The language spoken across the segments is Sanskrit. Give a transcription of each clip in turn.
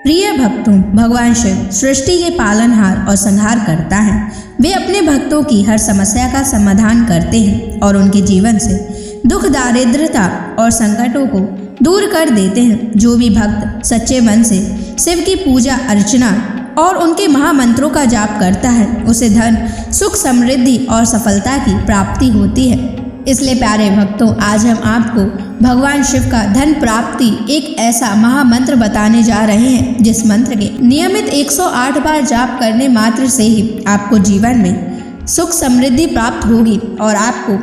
प्रिय भक्तों, भगवान शिव सृष्टि के पालनहार और संहार करता है। वे अपने भक्तों की हर समस्या का समाधान करते हैं और उनके जीवन से दुख, दारिद्रता और संकटों को दूर कर देते हैं। जो भी भक्त सच्चे मन से शिव की पूजा अर्चना और उनके महामंत्रों का जाप करता है, उसे धन, सुख, समृद्धि और सफलता की प्राप्ति होती है। इसलिए प्यारे भक्तों, आज हम आपको भगवान शिव का धन प्राप्ति एक ऐसा महामंत्र बताने जा रहे हैं, जिस मंत्र के नियमित 108 बार जाप करने मात्र से ही आपको जीवन में सुख समृद्धि प्राप्त होगी और आपको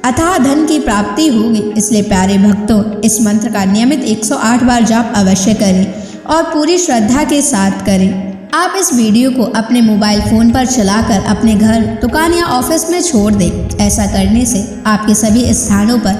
अथाह धन की प्राप्ति होगी। इसलिए प्यारे भक्तों, इस मंत्र का नियमित 108 बार जाप अवश्य करें और पूरी श्रद्धा के साथ करें। आप इस वीडियो को अपने मोबाइल फ़ोन पर चलाकर अपने घर, दुकान या ऑफिस में छोड़ दें। ऐसा करने से आपके सभी स्थानों पर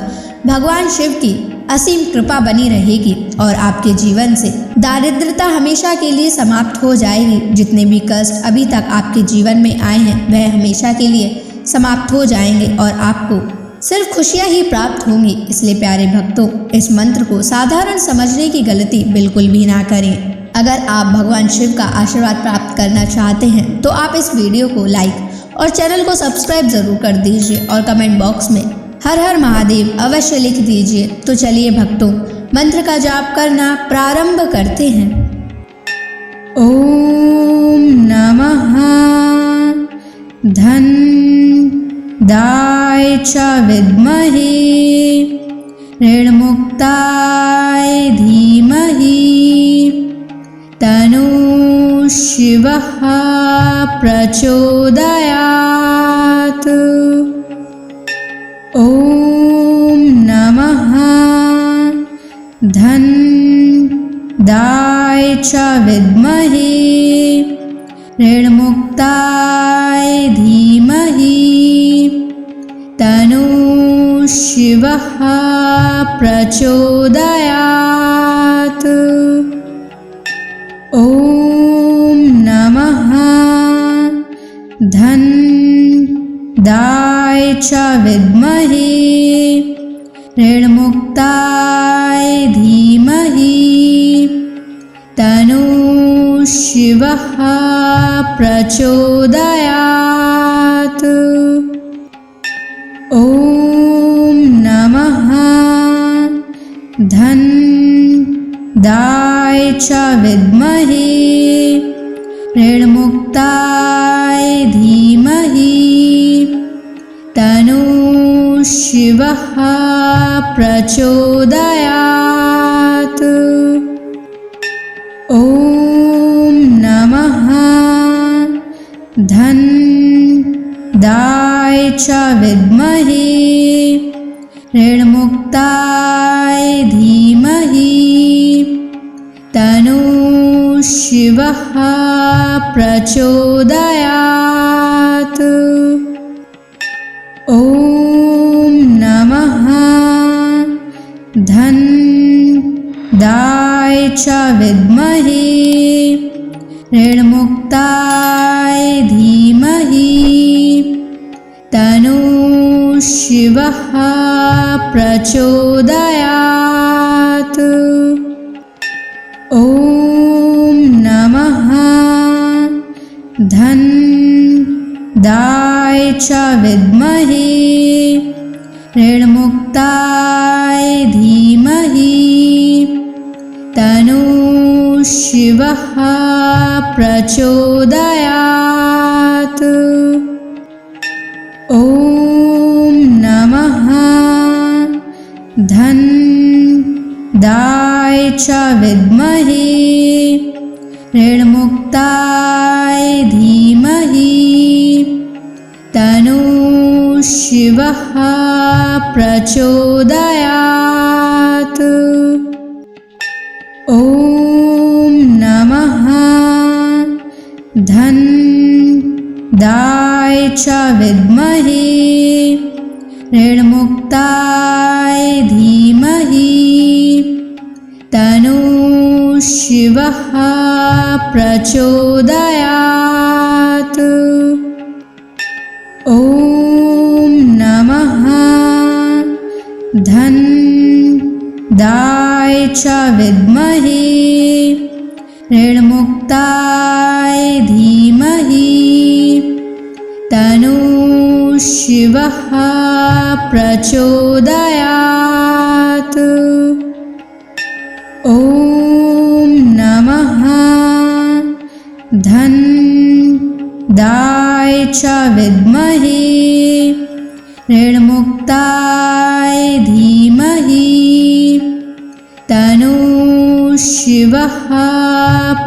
भगवान शिव की असीम कृपा बनी रहेगी और आपके जीवन से दारिद्रता हमेशा के लिए समाप्त हो जाएगी। जितने भी कष्ट अभी तक आपके जीवन में आए हैं, वह हमेशा के लिए समाप्त हो जाएंगे और आपको सिर्फ खुशियाँ ही प्राप्त होंगी। इसलिए प्यारे भक्तों, इस मंत्र को साधारण समझने की गलती बिल्कुल भी ना करें। अगर आप भगवान शिव का आशीर्वाद प्राप्त करना चाहते हैं तो आप इस वीडियो को लाइक और चैनल को सब्सक्राइब जरूर कर दीजिए और कमेंट बॉक्स में हर हर महादेव अवश्य लिख दीजिए। तो चलिए भक्तों, मंत्र का जाप करना प्रारंभ करते हैं। ओम नमः धन दाय च विद्महे ऋणमुक्ताय धीमहि तनु शिवः प्रचोदयात्। ओम नमः धन दाय च विद्महे ऋणमुक्ताय धीमहि तनु शिवः प्रचोदयात्। ओम नमः धन दाय च विद्महे ऋणमुक्ताय धीमहि तनु शिवः प्रचोदयात्। ओम नमः धन दाय च विद्महे ऋणमुक्ताय धीमहि तनु शिवः प्रचोदयात्। ओम नमः धन दाय च विद्महे ऋणमुक्ताय धीमहि तनु शिवः प्रचोदयात्। ओम नमः धन दाय च विद्महे ऋणमुक्ताय धीमहि तनु शिवः प्रचोदयात्। ओम नमः धन दाय च विद्महे ऋणमुक्ताय धीमहि तनु शिवः प्रचोदयात्। ओम नमः धन दाय च विद्महे ऋणमुक्ताय धीमहि तनु शिवः प्रचोदयात्। ओम नमः धन दाय च विद्महे ऋणमुक्ताय धीमहि तनु शिवः प्रचोदयात्। ओम नमः धन दाय च विद्महे ऋणमुक्ताय धीमहि तन्नः शिवः प्रचोदयात्। ॐ नमः धन्दाय च विद्महे ऋणमुक्ताय धीमहि तन्नः शिवः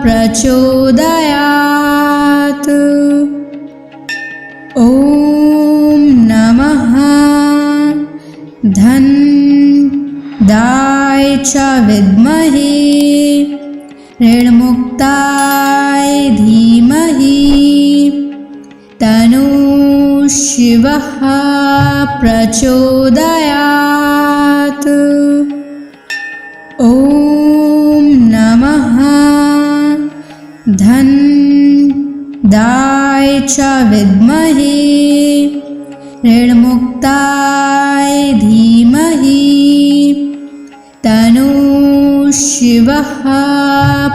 प्रचोदयात्। ॐ नमः धन्दाय च विद्महे ऋणमुक्ताय धीमहि तन्नः शिवः प्रचोदयात्। ॐ नमः धन्दाय च विद्महे ऋणमुक्ताय धीमहि तन्नः शिवः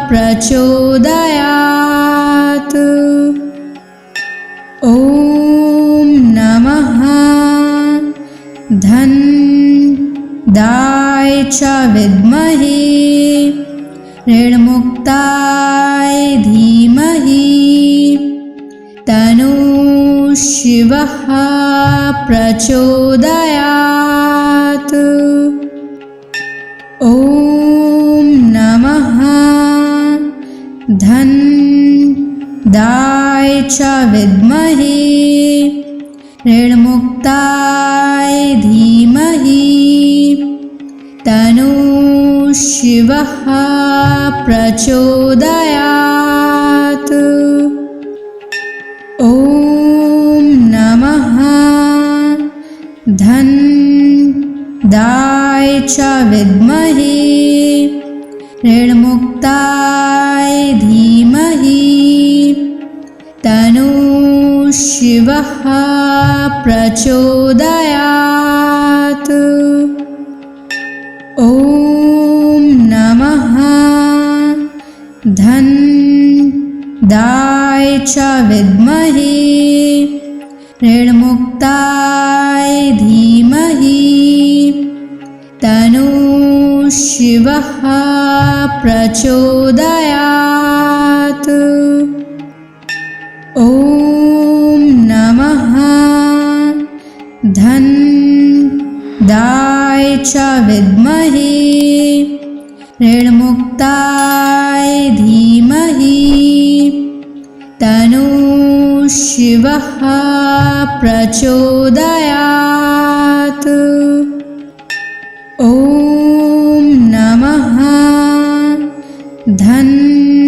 प्रचोदयात्। ॐ नमः धन्दाय च विद्महे ऋणमुक्ताय धीमहि तन्नः शिवः प्रचोदयात्। ॐ नमः धन्दाय च विद्महे ऋणमुक्ताय धीमहि तन्नः शिवः प्रचोदयात्। ॐ नमः धन्दाय च विद्महे ऋणमुक्ताय धीमहि तन्नः शिवः प्रचोदयात्। ॐ नमः धन्दाय च विद्महे ऋणमुक्ताय धीमहि तन्नः शिवः प्रचोदयात्। ॐ नमः धन्दाय च विद्महे ऋणमुक्ताय धीमहि तन्नः शिवः प्रचोदयात्। ॐ नमः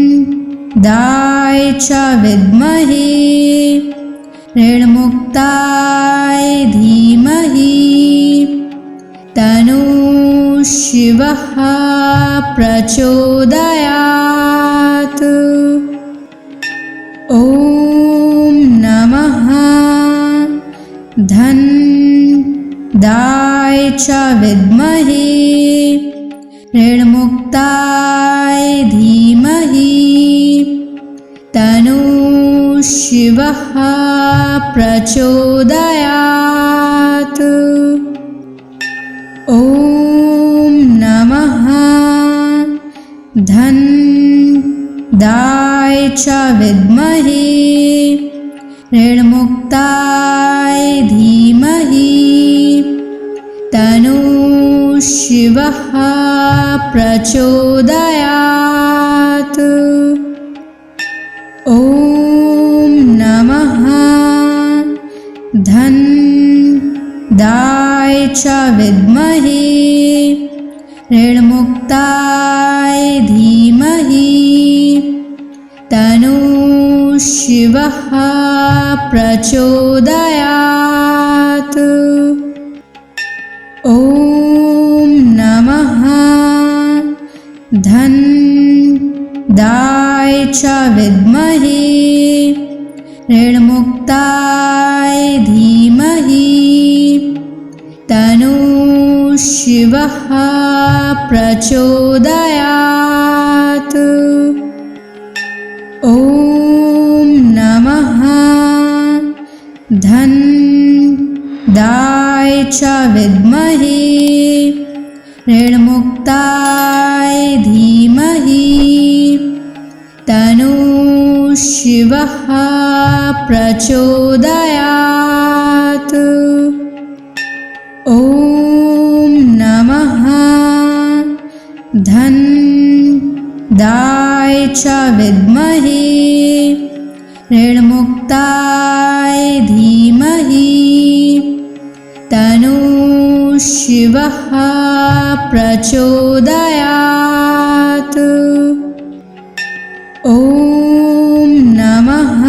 धन्दाय च विद्महे ऋणमुक्ताय धीमहि तन्नः शिवः प्रचोदयात्। ॐ नमः धन्दाय च विद्महे ऋणमुक्ताय धीमहि तन्नः शिवः प्रचोदयात्। ॐ नमः धन्दाय च विद्महे ऋणमुक्ताय धीमहि तन्नः शिवः प्रचोदयात्। ॐ नमः धन्दाय च विद्महे ऋणमुक्ताय धीमहि तन्नः शिवः प्रचोदयात्। ॐ नमः धन्दाय च विद्महे ऋणमुक्ताय धीमहि तन्नः शिवः प्रचोदयात्। च विद्महे ऋणमुक्ताय धीमहि तन्नः शिवः प्रचोदयात्। ॐ नमः धनदाय च विद्महे ऋणमुक्ताय धीमहि तन्नः शिवः प्रचोदयात्। ॐ नमः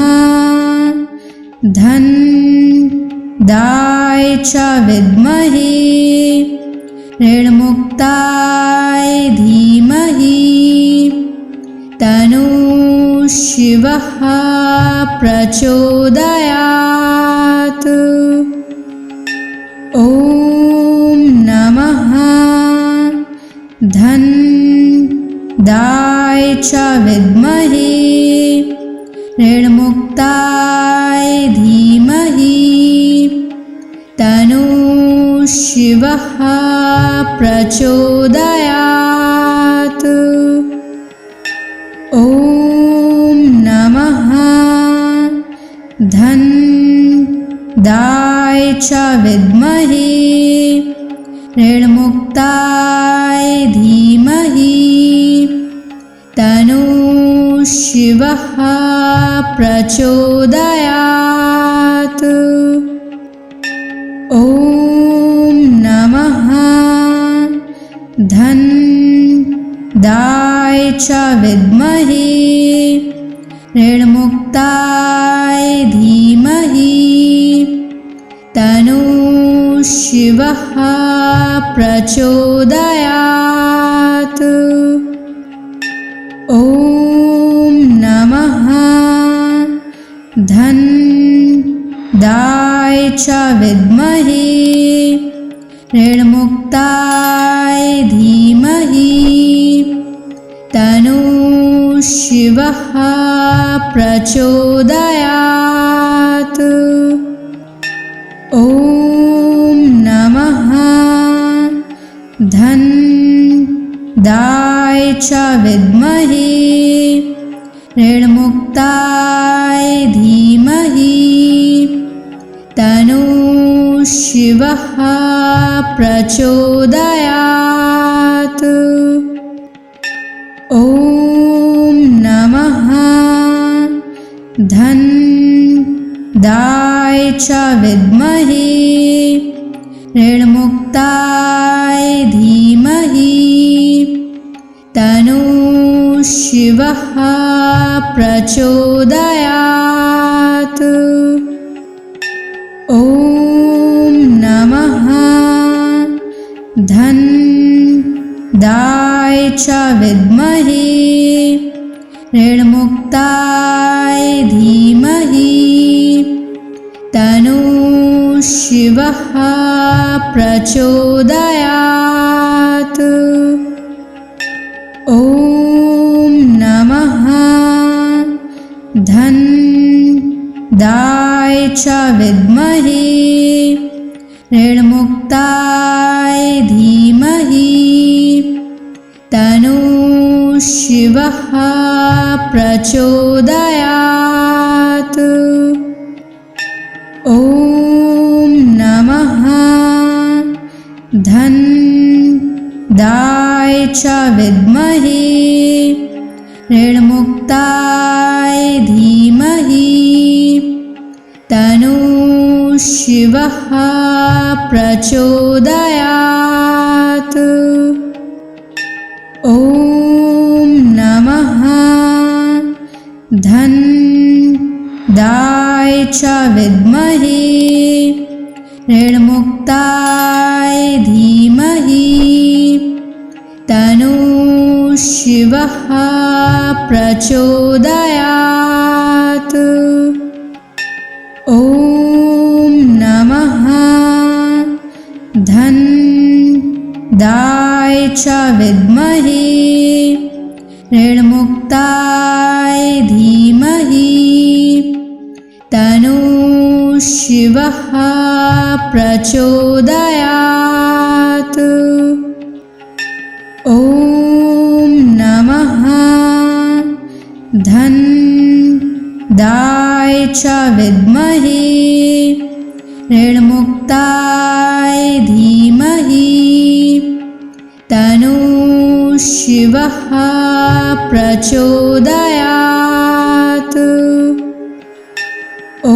धनदाय च विद्महे ऋणमुक्ताय धीमहि तन्नः शिवः प्रचोदयात्। ॐ नमः धनदाय च विद्महे ऋणमुक्ताय धीमहि तन्नः शिवः प्रचोदयात्। ॐ नमः धनदाय च विद्महे ऋणमुक्ताय धीमहि तन्नः शिवः प्रचोदयात्। ॐ नमः धनदाय च विद्महे ऋणमुक्ताय धीमहि तन्नः शिवः प्रचोदयात्। ॐ नमः धनदाय च विद्महे ऋणमुक्ताय धीमहि तन्नः शिवः प्रचोदयात्। ॐ नमः धनदाय च विद्महे ऋणमुक्ताय धीमहि तन्नः शिवः प्रचोदयात्। ॐ नमः धनदाय च विद्महे ऋणमुक्ताय धीमहि तन्नः शिवः प्रचोदयात्। ॐ नमः धनदाय च विद्महे ऋणमुक्ताय धीमहि तन्नः शिवः प्रचोदयात्। ॐ नमः धनदाय च विद्महे ऋणमुक्ताय धीमहि तन्नः शिवः प्रचोदयात्। ॐ नमः धनदाय च विद्महे ऋणमुक्ताय धीमहि तन्नः शिवः प्रचोदयात्। ॐ नमः धनदाय च विद्महे ऋणमुक्ताय धीमहि तन्नः शिवः प्रचोदयात्। ॐ नमः धनदाय च विद्महे ऋणमुक्ताय धीमहि तन्नः शिवः प्रचोदयात्। ॐ नमः धन्दाय च विद्महे ऋणमुक्ताय धीमहि तन्नो शिवः प्रचोदयात्। ॐ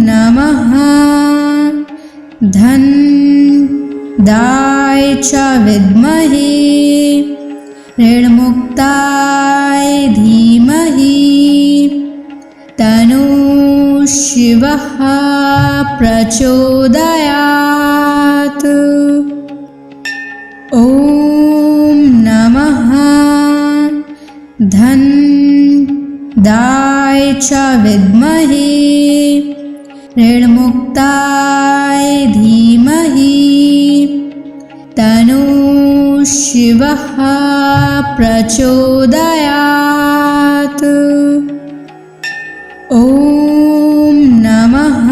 नमः धन्दाय च विद्महे ऋणमुक्ताय धीमहि तन्नो शिवः प्रचोदयात्। ॐ नमः धन्दाय च विद्महे ऋणमुक्ताय धीमहि तन्नो शिवः प्रचोदयात्। ॐ नमः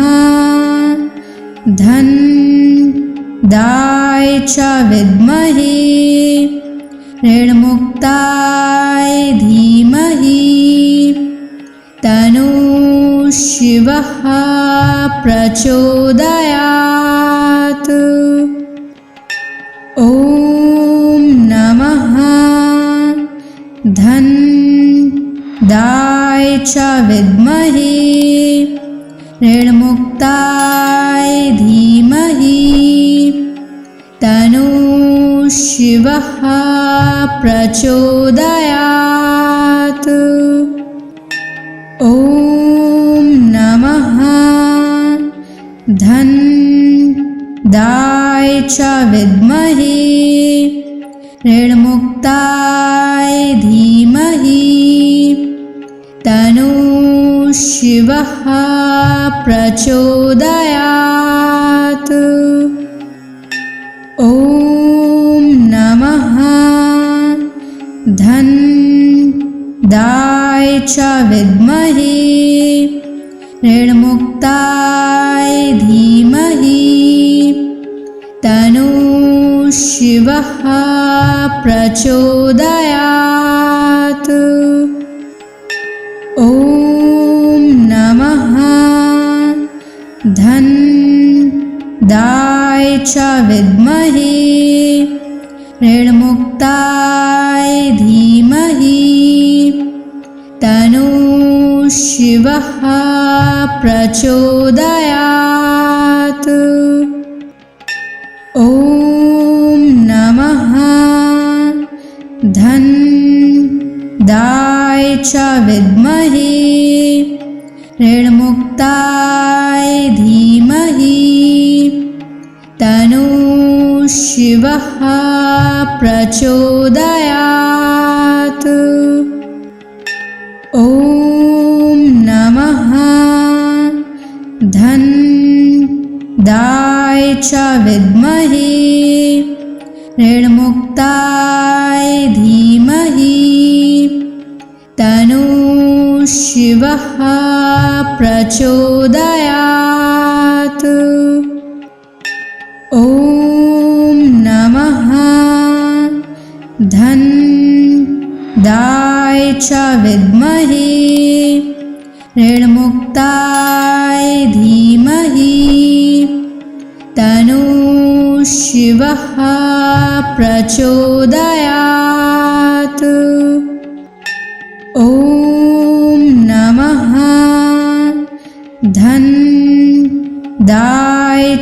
धन्दाय च विद्महे ऋणमुक्ताय धीमहि तन्नो शिवः प्रचोदयात्। ॐ नमः धन्दाय च विद्महे ऋणमुक्ताय धीमहि तन्नो शिवः प्रचोदयात्। ॐ नमः धन्दाय च विद्महे ऋणमुक्ताय धीमहि तन्नो शिवः प्रचोदयात्। ॐ नमः धन्दाय च विद्महे ऋणमुक्ताय धीमहि तन्नो शिवः प्रचोदयात्। ॐ नमः धन्दाय च विद्महे ऋणमुक्ताय धीमहि तन्नो शिवः प्रचोदयात्। ॐ नमः धन्दाय च विद्महे ऋणमुक्ताय धीमहि तन्नो शिवः प्रचोदयात्। ॐ नमः धन्दाय च विद्महे ऋणमुक्ताय धीमहि तन्नो शिवः प्रचोदयात्। ॐ नमः धन्दाय च विद्महे ऋणमुक्ताय धीमहि तन्नो शिवः प्रचोदयात्। ॐ नमः धन्दाय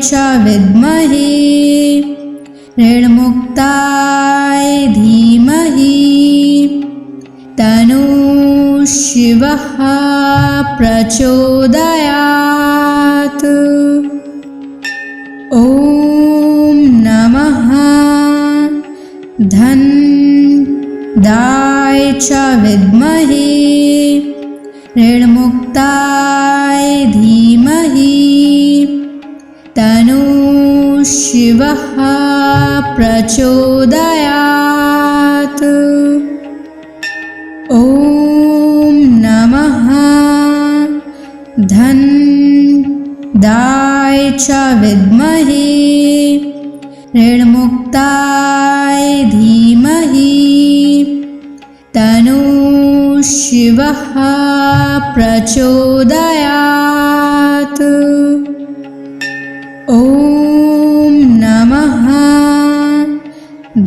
च विद्महे ऋणमुक्ताय धीमहि तन्नो शिवः प्रचोदयात्। ॐ नमः धन्दाय च विद्महे ऋणमुक्ताय धीमहि तन्नो शिवः प्रचोदयात्। ॐ नमः च विद्महे ऋणमुक्ताय धीमहि तन्नः शिवः प्रचोदयात्। ॐ नमः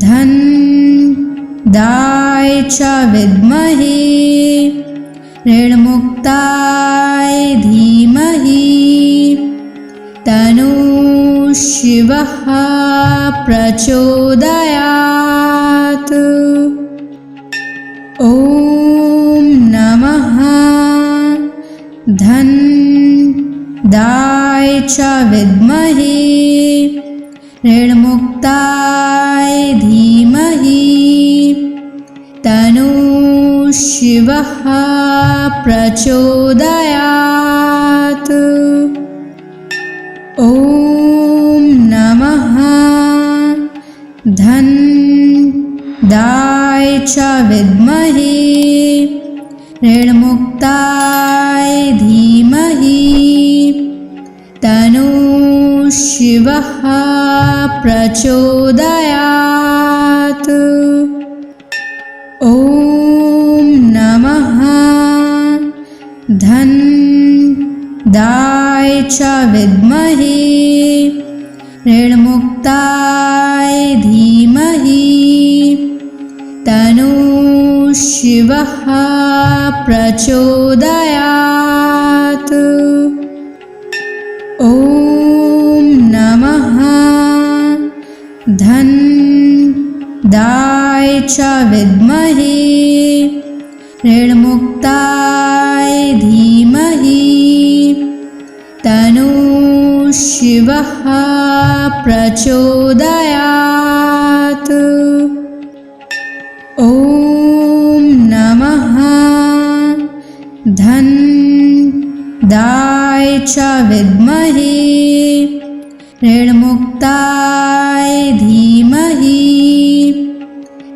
धनदाय च विद्महे ऋणमुक्ताय धीमहि तन्नः शिवः प्रचोदयात्। ॐ नमः धनदाय च विद्महे ऋणमुक्ताय धीमहि तन्नः शिवः प्रचोदयात्। ॐ नमः धनदाय च विद्महे ऋणमुक्ताय धीमहि तन्नः शिवः प्रचोदयात्। ॐ नमः धनदाय च विद्महे ऋणमुक्ताय धीमहि तन्नः शिवः प्रचोदयात्। ॐ नमः धनदाय च विद्महे ऋणमुक्ताय धीमहि तन्नः शिवः प्रचोदयात्। ॐ नमः धनदाय च विद्महे ऋणमुक्ताय धीमहि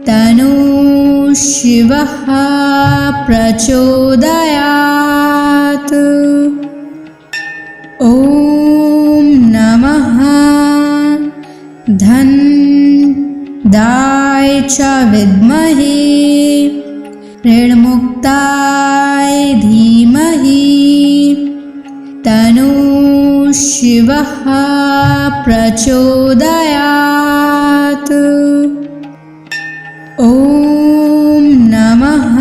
तन्नः शिवः प्रचोदयात्। ॐ नमः धनदाय च विद्महे ऋणमुक्ताय धीमहि तन्नः शिवः प्रचोदयात्। ॐ नमः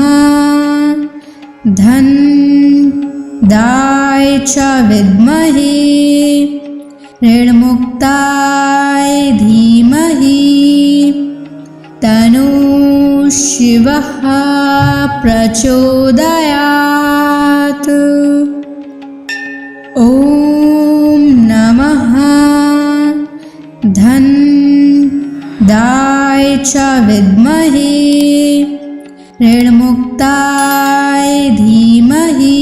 धनदाय च विद्महे ऋणमुक्ताय धीमहि तन्नः शिवः प्रचोदयात्। ॐ नमः धनदाय च विद्महे ऋणमुक्ताय धीमहि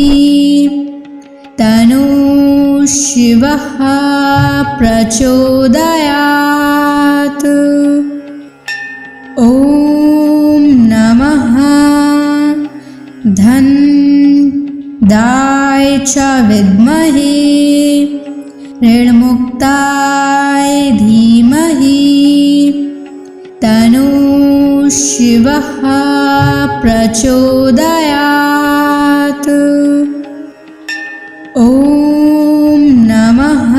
तन्नः शिवः प्रचोदयात्। ॐ नमः धनदाय च विद्महे ऋणमुक्ताय धीमहि तन्नः शिवः प्रचोदयात्। ॐ नमः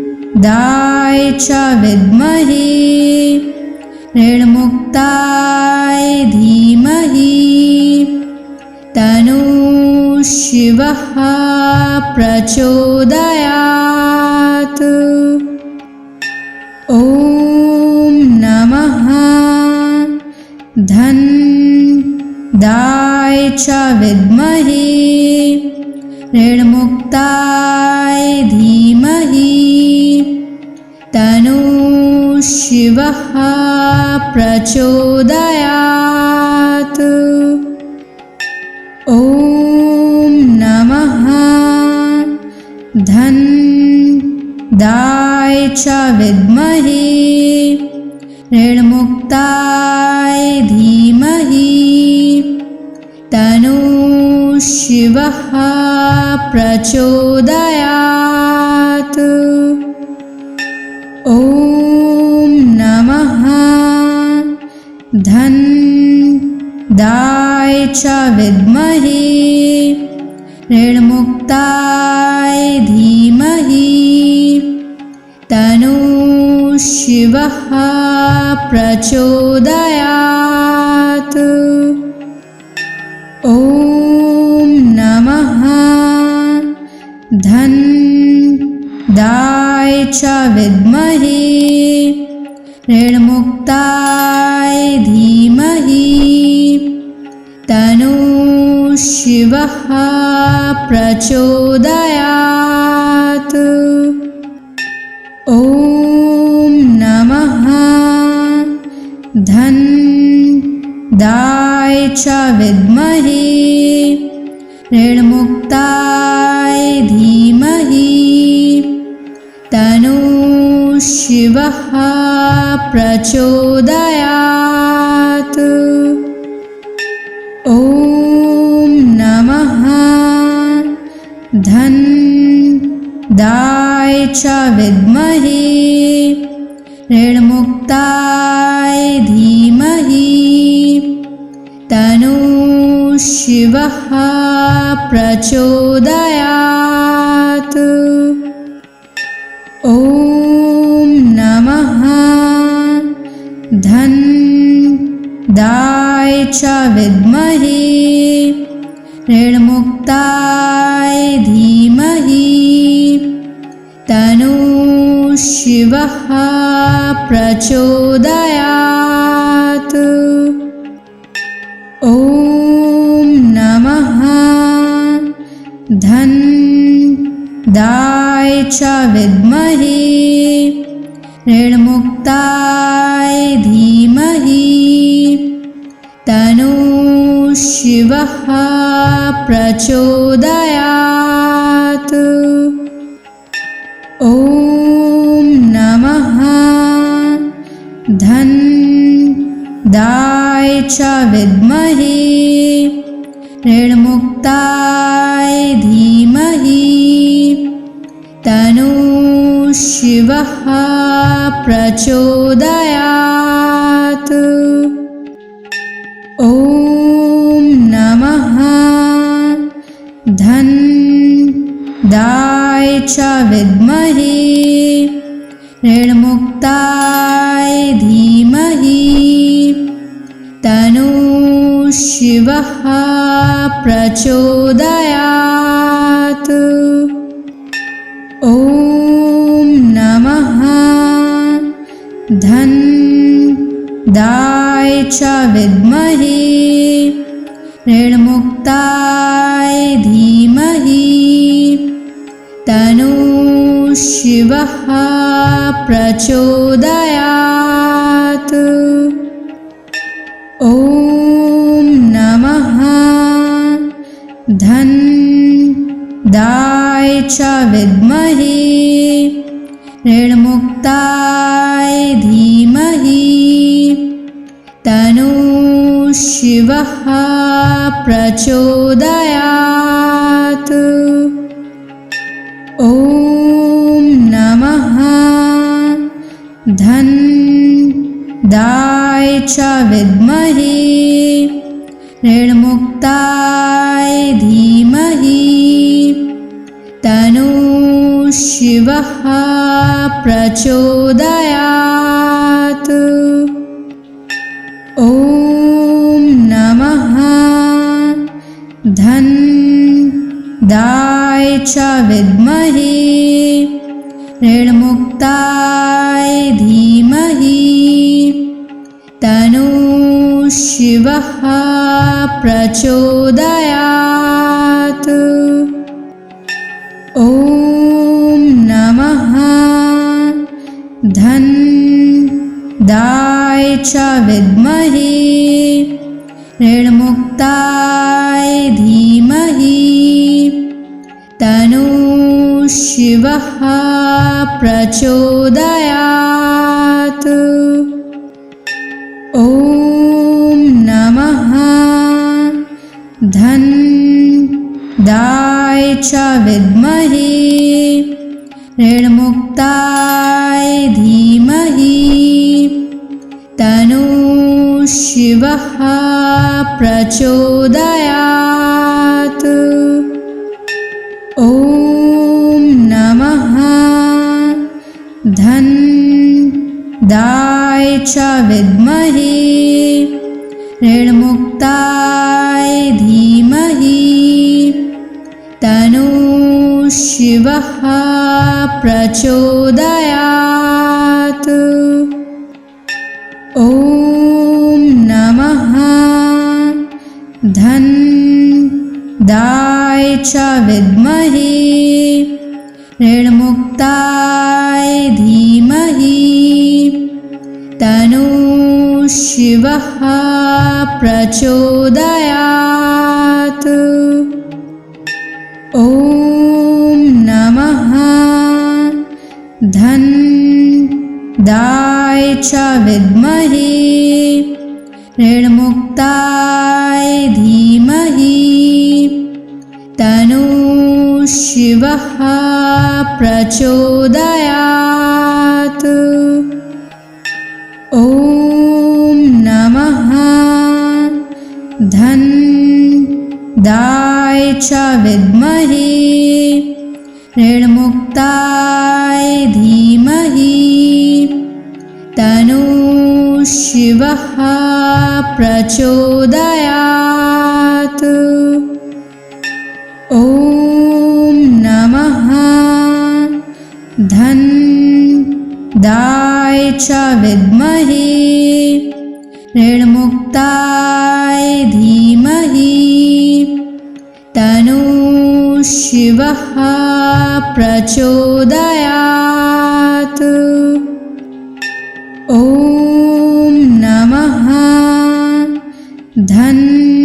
धनदाय च विद्महे ऋणमुक्ताय धीमहि तन्नः शिवः प्रचोदयात्। ॐ नमः धनदाय च विद्महे ऋणमुक्ताय धीमहि तन्नः शिवः प्रचोदयात्। ॐ नमः धनदाय च विद्महे ऋणमुक्ताय धीमहि तन्नः शिवः शिवः प्रचोदयात्। ॐ नमः धन्दाय च विद्महे ऋणमुक्ताय धीमहि तन्नो शिवः प्रचोदयात्। ॐ नमः धन्दाय च विद्महे ऋणमुक्ताय धीमहि तन्नो शिवः प्रचोदयात्। ॐ नमः धन्दाय च विद्महे ऋणमुक्ताय धीमहि तन्नो शिवः प्रचोदयात्। ॐ नमः धन्दाय च विद्महे ऋणमुक्ताय धीमहि तन्नो शिवः प्रचोदयात्। ॐ नमः धन्दाय च विद्महे ऋणमुक्ताय धीमहि तन्नो शिवः प्रचोदयात्। ॐ नमः धन्दाय च विद्महे ऋणमुक्ताय धीमहि तन्नो शिवः प्रचोदयात्। ॐ नमः धन्दाय च विद्महे ऋणमुक्ताय धीमहि तन्नो शिवः प्रचोदयात्। ॐ नमः धन्दाय च विद्महे ऋणमुक्ताय धीमहि तन्नो शिवः प्रचोदयात्। ॐ नमः धन्दाय च विद्महे ऋणमुक्ताय धीमहि तन्नो शिवः प्रचोदयात्। ॐ नमः धन्दाय च विद्महे ऋणमुक्ताय धीमहि तन्नो शिवः प्रचोदयात्। ॐ नमः धन्दाय च विद्महे ऋणमुक्ताय धीमहि तन्नो शिवः प्रचोदयात्। ॐ नमः धन्दाय च विद्महे ऋणमुक्ताय धीमहि तन्नो शिवः प्रचोदयात्। ॐ नमः धन्दाय च विद्महे ऋणमुक्ताय धीमहि तन्नो शिवः प्रचोदयात्। ॐ नमः धन्दाय च विद्महे ऋणमुक्ताय धीमहि तन्नो शिवः प्रचोदयात्। ॐ नमः धनदाय च विद्महे ऋणमुक्ताय धीमहि तन्नो शिवः प्रचोदयात्। ॐ नमः धनदाय च विद्महे ऋणमुक्ताय धीमहि तन्नो शिवः प्रचोदयात्। ॐ नमः धनदाय च विद्महे ऋणमुक्ताय धीमहि तन्नो शिवः प्रचोदयात्। ॐ नमः धनदाय च विद्महे ऋणमुक्ताय धीमहि तन्नो शिवः प्रचोदयात्। ॐ नमः धनदाय च विद्महे ऋणमुक्ताय धीमहि तन्नो शिवः प्रचोदयात्। ॐ नमः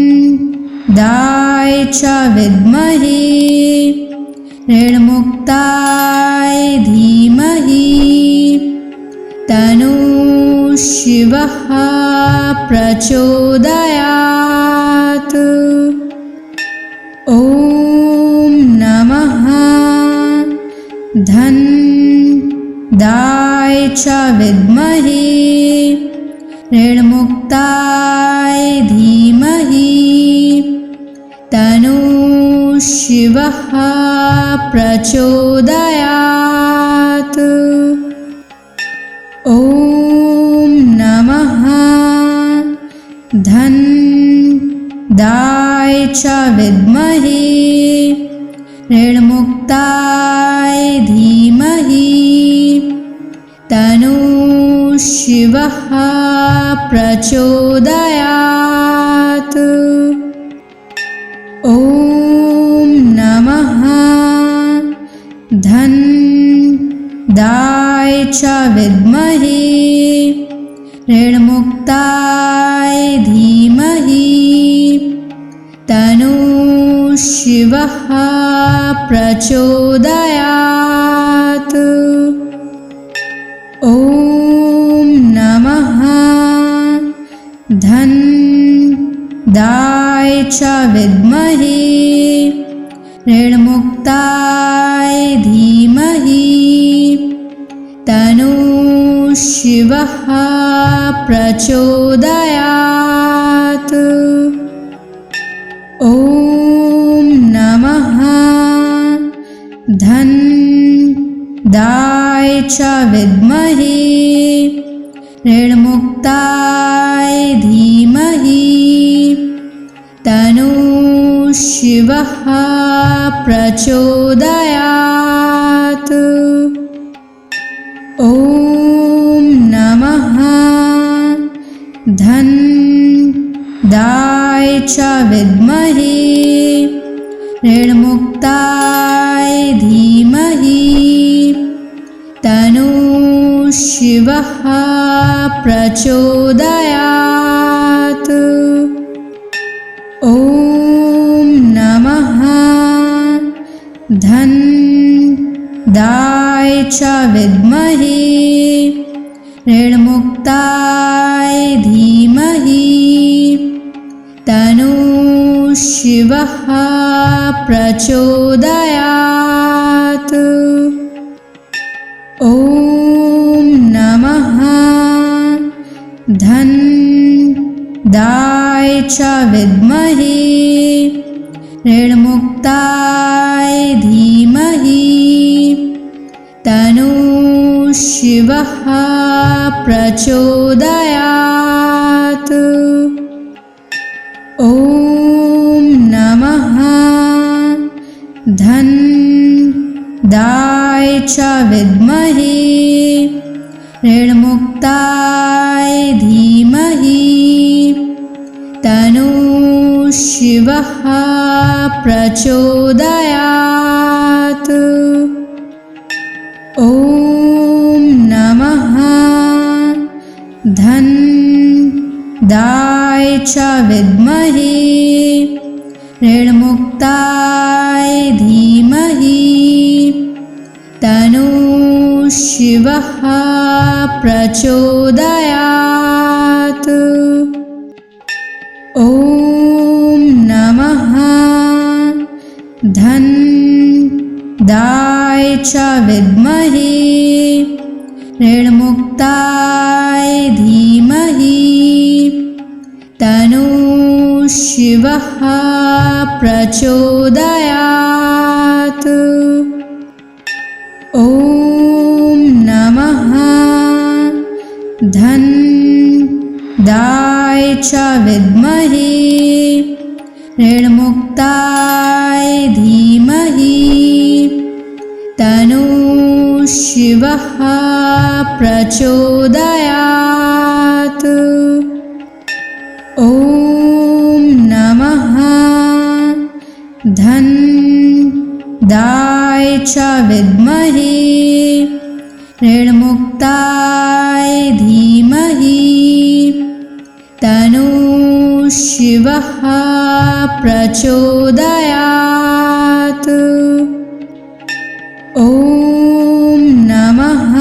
धनदाय च विद्महे ऋणमुक्ताय धीमहि तन्नो शिवः प्रचोदयात्। ॐ नमः धनदाय च विद्महे ऋणमुक्ताय धीमहि तन्नो शिवः प्रचोदयात्। ॐ नमः धनदाय च विद्महे ऋणमुक्ताय धीमहि तन्नो शिवः प्रचोदयात्। ॐ नमः धनदाय च विद्महे ऋणमुक्ताय धीमहि तन्नो शिवः प्रचोदयात्। ॐ नमः धनदाय च विद्महे ऋणमुक्ताय धीमहि तन्नो शिवः प्रचोदयात्। ॐ नमः धनदाय च विद्महे ऋणमुक्ताय धीमहि तन्नो शिवः प्रचोदयात्। ॐ नमः धनदाय च विद्महे ऋणमुक्ताय धीमहि तन्नो शिवः प्रचोदयात्। ॐ नमः धनदाय च विद्महे ऋणमुक्ताय धीमहि तन्नो शिवः प्रचोदयात्। ॐ नमः धन्दाय च विद्महे ऋणमुक्ताय धीमहि तन्नो शिवः प्रचोदयात्। ॐ नमः धन्दाय च विद्महे ऋणमुक्ताय धीमहि तन्नो शिवः प्रचोदयात्। ॐ नमः धन्दाय च विद्महे ऋणमुक्ताय धीमहि तन्नो शिवः प्रचोदयात्। ॐ नमः धन्दाय च विद्महे ऋणमुक्ताय धीमहि तन्नो शिवः प्रचोदयात्। ॐ नमः धन्दाय च विद्महे ऋणमुक्ताय धीमहि तन्नो शिवः प्रचोदयात्। ॐ नमः धन्दाय च विद्महे ऋणमुक्ताय धीमहि तन्नो शिवः प्रचोदयात्। ॐ नमः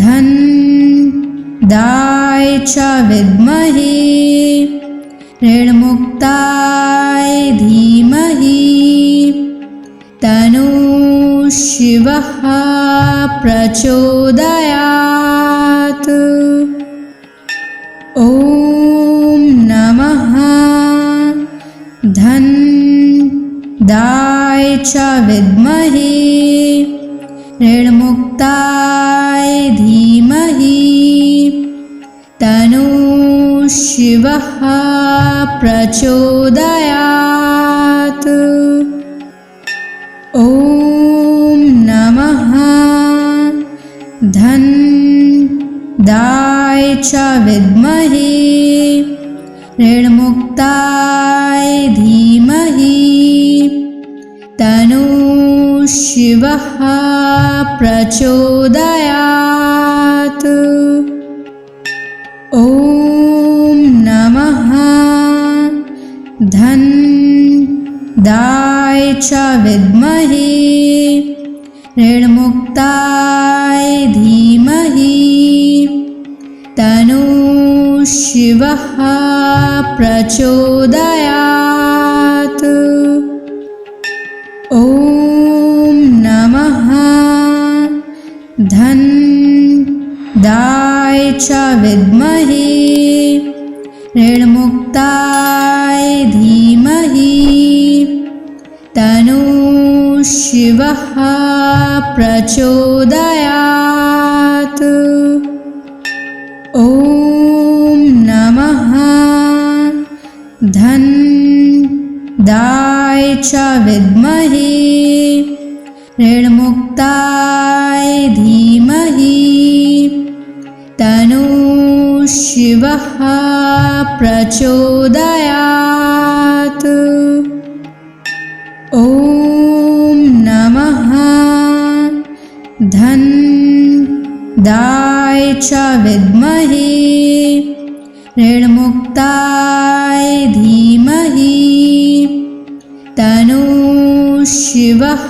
धन्दाय च विद्महे ऋणमुक्ताय धीमहि तन्नो शिवः प्रचोदयात्। ॐ नमः धन्दाय च विद्महे ऋणमुक्ताय धीमहि तन्नो शिवः प्रचोदयात्। ॐ नमः धन्दाय च विद्महे ऋणमुक्ताय धीमहि तन्नो शिवः प्रचोदयात्। ॐ नमः धन्दाय च विद्महे ऋणमुक्ताय धीमहि तन्नो शिवः प्रचोदयात्। ॐ नमः धन्दाय च विद्महे ऋणमुक्ताय धीमहि तन्नो शिवः प्रचोदयात्। ॐ नमः धन्दाय च विद्महे ऋणमुक्ताय धीमहि तन्नो शिवः प्रचोदयात्। ॐ नमः धन्दाय च विद्महे ऋणमुक्ताय धीमहि तन्नो शिवः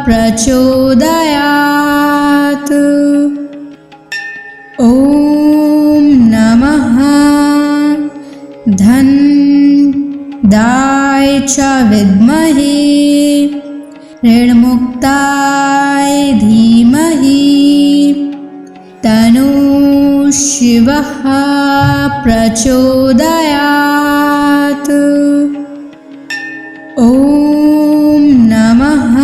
प्रचोदयात्। ॐ नमः च विद्महे ऋणमुक्ताय धीमहि तन्नो शिवः प्रचोदयात्। ॐ नमः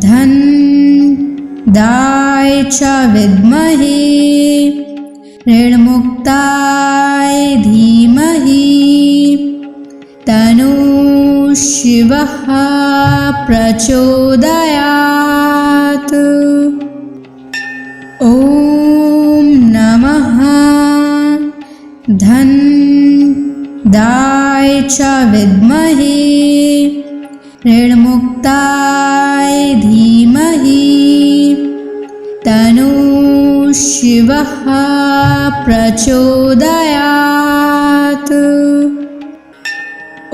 धन्दाय च विद्महे ऋणमुक्ताय धीमहि तन्नो शिवः प्रचोदयात्। ॐ नमः धन्दाय च विद्महे ऋणमुक्ताय धीमहि तन्नो शिवः प्रचोदयात्।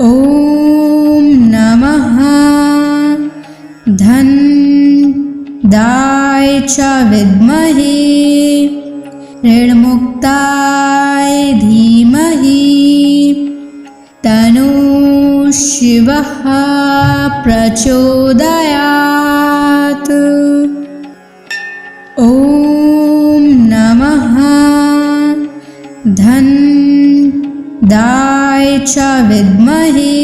ॐ नमः धन्दाय च विद्महे ऋणमुक्ताय धीमहि तन्नो शिवः प्रचोदयात्। ॐ नमः धन्दाय च विद्महे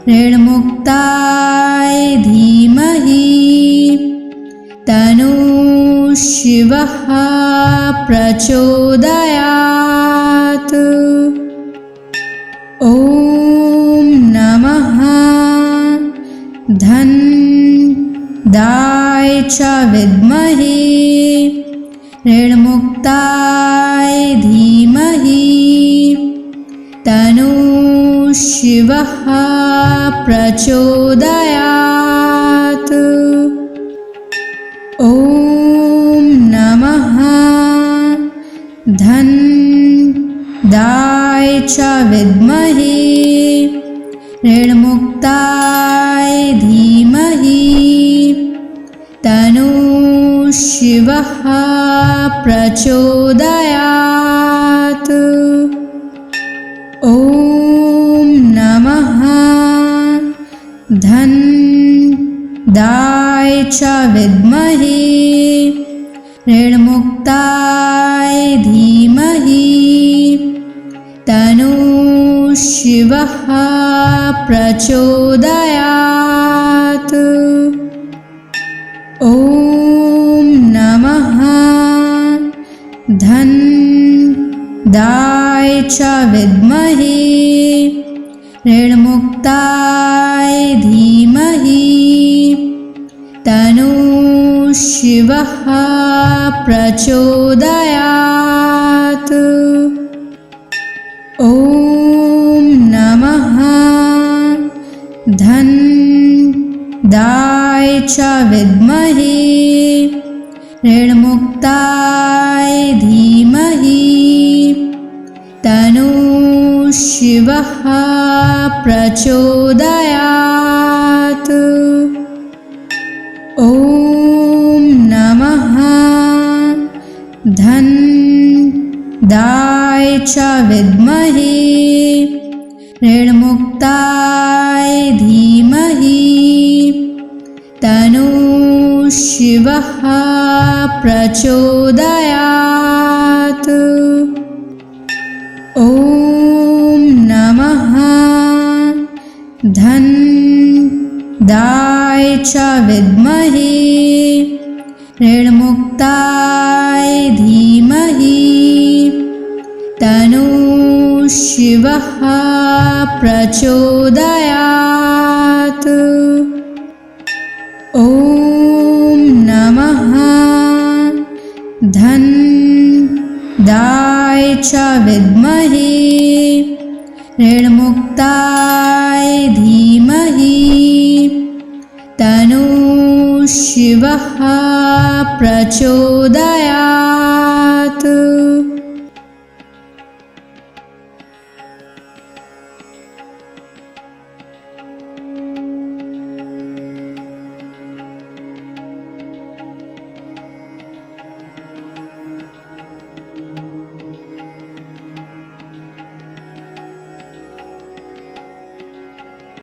ऋणमुक्ताय धीमहि तन्नो शिवः प्रचोदयात्। ॐ नमः धन्दाय च विद्महे ऋणमुक्ताय धीमहि तन्नो शिवः प्रचोदयात्। ॐ नमः धन्दाय च विद्महे ऋणमुक्ताय धीमहि तन्नो शिवः प्रचोदयात्। ॐ नमः धन्दाय च विद्महे ऋणमुक्ताय धीमहि तन्नो शिवः प्रचोदयात्। ॐ नमः धन्दाय च विद्महे ऋणमुक्ताय धीमहि तन्नो शिवः प्रचोदयात्। ॐ नमः धन्दाय च विद्महे ऋणमुक्ताय धीमहि तन्नो शिवः प्रचोदयात्। ॐ नमः धन्दाय च विद्महे ऋणमुक्ताय धीमहि तन्नो शिवः प्रचोदयात्। ॐ नमः धन्दाय च विद्महे ऋणमुक्ताय धीमहि तन्नो शिवः प्रचोदयात्। ॐ नमः धन्दाय च विद्महे ऋणमुक्ताय धीमहि तन्नो शिवः प्रचोदयात्।